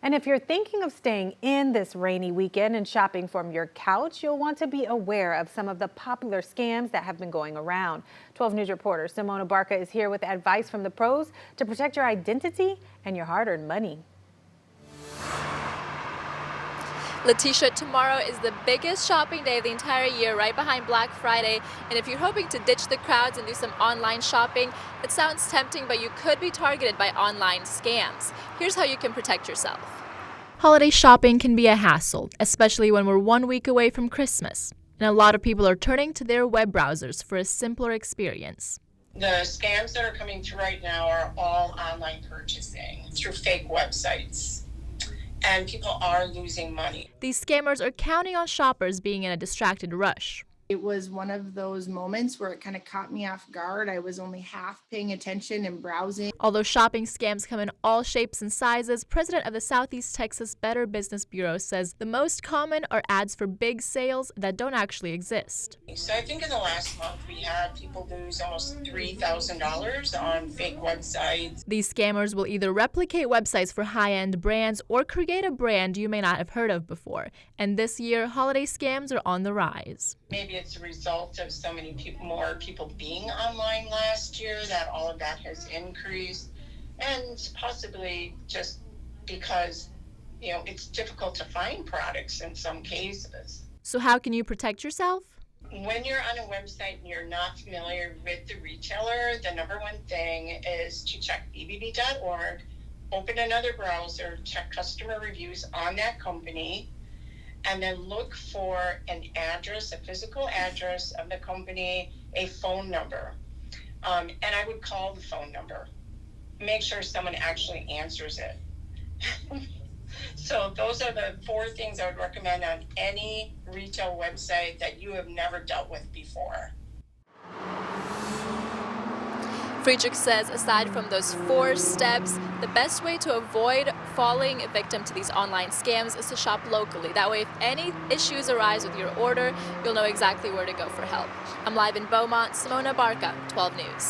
And if you're thinking of staying in this rainy weekend and shopping from your couch, you'll want to be aware of some of the popular scams that have been going around. 12 News reporter Simona Barca is here with advice from the pros to protect your identity and your hard-earned money. Letitia, tomorrow is the biggest shopping day of the entire year, right behind Black Friday. And if you're hoping to ditch the crowds and do some online shopping, it sounds tempting, but you could be targeted by online scams. Here's how you can protect yourself. Holiday shopping can be a hassle, especially when we're 1 week away from Christmas. And a lot of people are turning to their web browsers for a simpler experience. The scams that are coming through right now are all online purchasing through fake websites. And people are losing money. These scammers are counting on shoppers being in a distracted rush. It was one of those moments where it kind of caught me off guard. I was only half paying attention and browsing. Although shopping scams come in all shapes and sizes, president of the Southeast Texas Better Business Bureau says the most common are ads for big sales that don't actually exist. So I think in the last month we had people lose almost $3,000 on fake websites. These scammers will either replicate websites for high-end brands or create a brand you may not have heard of before. And this year, holiday scams are on the rise. Maybe it's a result of so many more people being online last year that all of that has increased, and possibly just because, it's difficult to find products in some cases. So how can you protect yourself? When you're on a website and you're not familiar with the retailer, the number one thing is to check bbb.org, open another browser, check customer reviews on that company, and then look for an address, a physical address of the company, a phone number. And I would call the phone number. Make sure someone actually answers it. So those are the 4 things I would recommend on any retail website that you have never dealt with before. Friedrich says aside from those 4 steps, the best way to avoid falling victim to these online scams is to shop locally. That way, if any issues arise with your order, you'll know exactly where to go for help. I'm live in Beaumont. Simona Barca, 12 News.